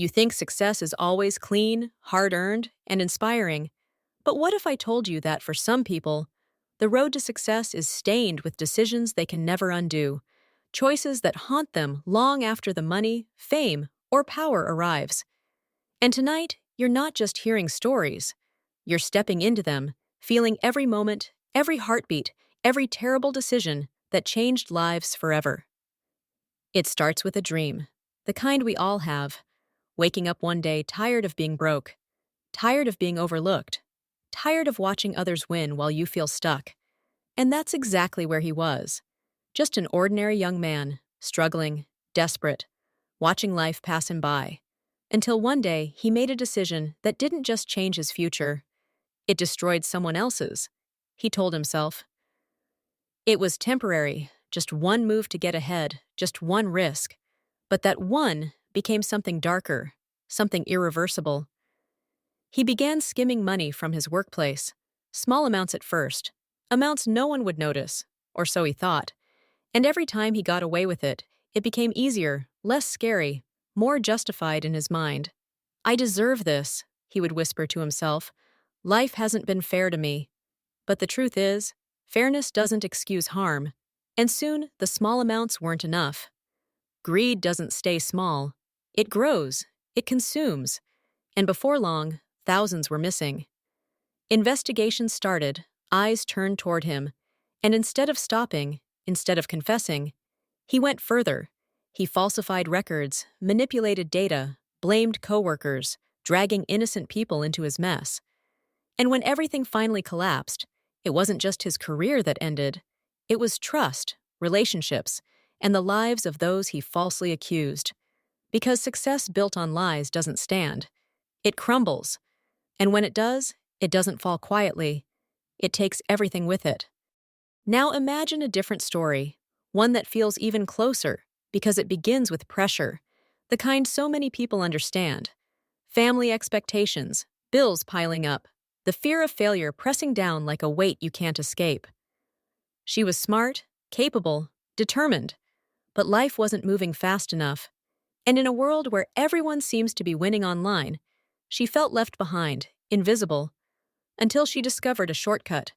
You think success is always clean, hard-earned, and inspiring. But what if I told you that for some people, the road to success is stained with decisions they can never undo, choices that haunt them long after the money, fame, or power arrives? And tonight, you're not just hearing stories. You're stepping into them, feeling every moment, every heartbeat, every terrible decision that changed lives forever. It starts with a dream, the kind we all have, waking up one day tired of being broke, tired of being overlooked, tired of watching others win while you feel stuck. And that's exactly where he was. Just an ordinary young man, struggling, desperate, watching life pass him by. Until one day, he made a decision that didn't just change his future, it destroyed someone else's. He told himself. It was temporary, just one move to get ahead, just one risk. But that one became something darker, something irreversible. He began skimming money from his workplace, small amounts at first, amounts no one would notice, or so he thought. And every time he got away with it, it became easier, less scary, more justified in his mind. I deserve this, he would whisper to himself. Life hasn't been fair to me. But the truth is, fairness doesn't excuse harm. And soon, the small amounts weren't enough. Greed doesn't stay small. It grows. It consumes. And before long, thousands were missing. Investigations started, eyes turned toward him. And instead of stopping, instead of confessing, he went further. He falsified records, manipulated data, blamed coworkers, dragging innocent people into his mess. And when everything finally collapsed, it wasn't just his career that ended. It was trust, relationships, and the lives of those he falsely accused. Because success built on lies doesn't stand. It crumbles. And when it doesn't fall quietly. It takes everything with it. Now imagine a different story, one that feels even closer, because it begins with pressure, the kind so many people understand. Family expectations, bills piling up, the fear of failure pressing down like a weight you can't escape. She was smart, capable, determined, but life wasn't moving fast enough. And in a world where everyone seems to be winning online, she felt left behind, invisible, until she discovered a shortcut,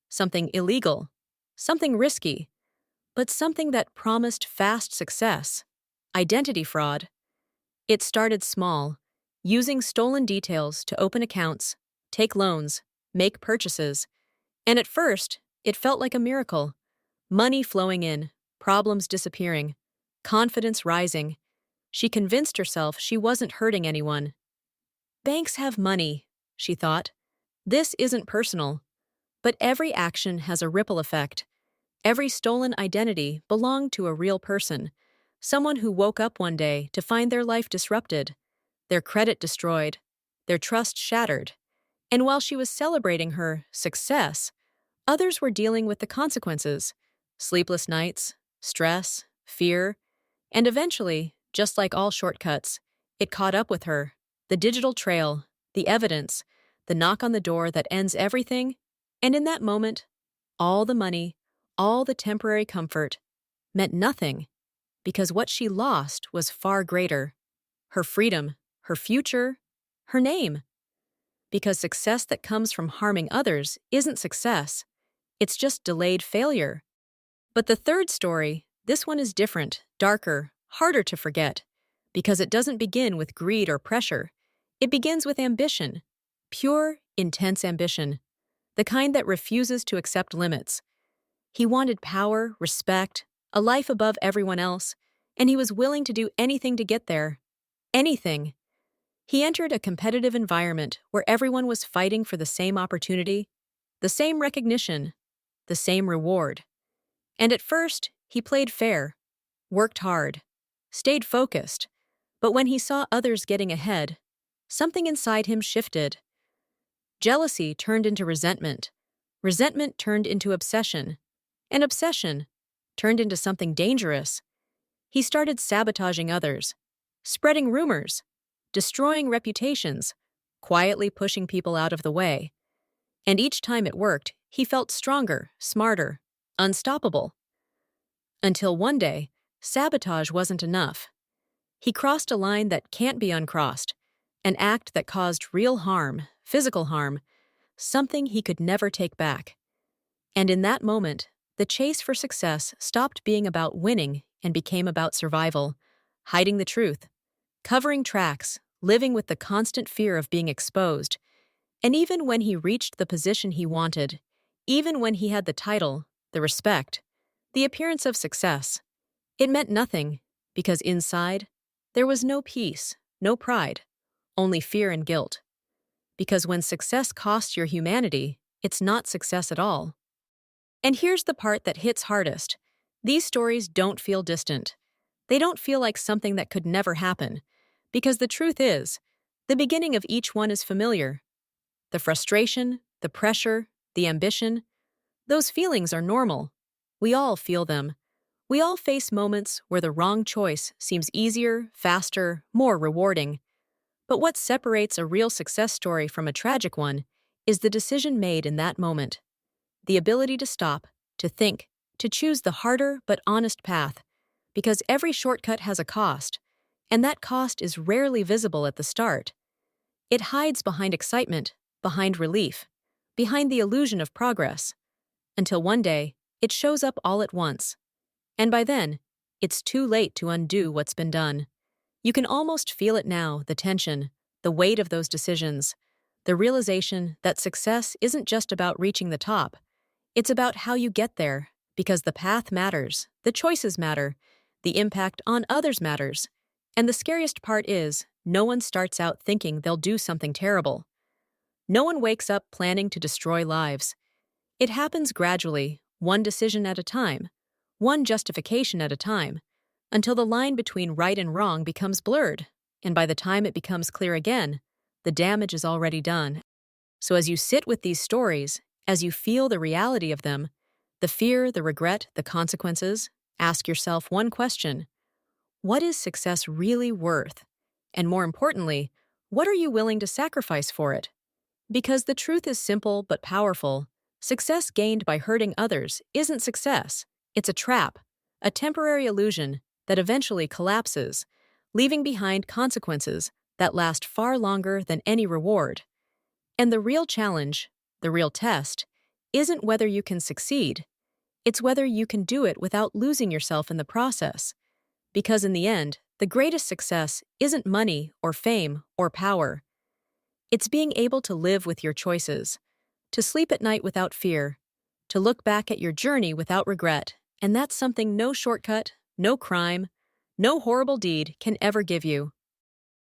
something illegal, something risky, but something that promised fast success. Identity fraud. It started small, using stolen details to open accounts, take loans, make purchases. And at first, it felt like a miracle. Money flowing in, problems disappearing, confidence rising. She convinced herself she wasn't hurting anyone. Banks have money, she thought. This isn't personal. But every action has a ripple effect. Every stolen identity belonged to a real person, someone who woke up one day to find their life disrupted, their credit destroyed, their trust shattered. And while she was celebrating her success, others were dealing with the consequences: sleepless nights, stress, fear, and eventually, just like all shortcuts, it caught up with her. The digital trail, the evidence, the knock on the door that ends everything. And in that moment, all the money, all the temporary comfort, meant nothing, because what she lost was far greater: her freedom, her future, her name. Because success that comes from harming others isn't success. It's just delayed failure. But the third story, this one is different, darker, harder to forget. Because it doesn't begin with greed or pressure. It begins with ambition. Pure, intense ambition. The kind that refuses to accept limits. He wanted power, respect, a life above everyone else, and he was willing to do anything to get there. Anything. He entered a competitive environment where everyone was fighting for the same opportunity, the same recognition, the same reward. And at first, he played fair, worked hard, stayed focused. But when he saw others getting ahead, something inside him shifted. Jealousy turned into resentment. Resentment turned into obsession. And obsession turned into something dangerous. He started sabotaging others, spreading rumors, destroying reputations, quietly pushing people out of the way. And each time it worked, he felt stronger, smarter, unstoppable. Until one day, sabotage wasn't enough. He crossed a line that can't be uncrossed, an act that caused real harm, physical harm, something he could never take back. And in that moment, the chase for success stopped being about winning and became about survival, hiding the truth, covering tracks, living with the constant fear of being exposed. And even when he reached the position he wanted, even when he had the title, the respect, the appearance of success, it meant nothing, because inside, there was no peace, no pride, only fear and guilt. Because when success costs your humanity, it's not success at all. And here's the part that hits hardest. These stories don't feel distant. They don't feel like something that could never happen. Because the truth is, the beginning of each one is familiar. The frustration, the pressure, the ambition, those feelings are normal. We all feel them. We all face moments where the wrong choice seems easier, faster, more rewarding. But what separates a real success story from a tragic one is the decision made in that moment. The ability to stop, to think, to choose the harder but honest path. Because every shortcut has a cost, and that cost is rarely visible at the start. It hides behind excitement, behind relief, behind the illusion of progress, until one day, it shows up all at once. And by then, it's too late to undo what's been done. You can almost feel it now, the tension, the weight of those decisions, the realization that success isn't just about reaching the top. It's about how you get there, because the path matters, the choices matter, the impact on others matters. And the scariest part is, no one starts out thinking they'll do something terrible. No one wakes up planning to destroy lives. It happens gradually, one decision at a time, one justification at a time, until the line between right and wrong becomes blurred, and by the time it becomes clear again, the damage is already done. So as you sit with these stories, as you feel the reality of them, the fear, the regret, the consequences, ask yourself one question: what is success really worth? And more importantly, what are you willing to sacrifice for it? Because the truth is simple but powerful. Success gained by hurting others isn't success. It's a trap, a temporary illusion that eventually collapses, leaving behind consequences that last far longer than any reward. And the real challenge, the real test, isn't whether you can succeed. It's whether you can do it without losing yourself in the process. Because in the end, the greatest success isn't money or fame or power. It's being able to live with your choices, to sleep at night without fear, to look back at your journey without regret, and that's something no shortcut, no crime, no horrible deed can ever give you.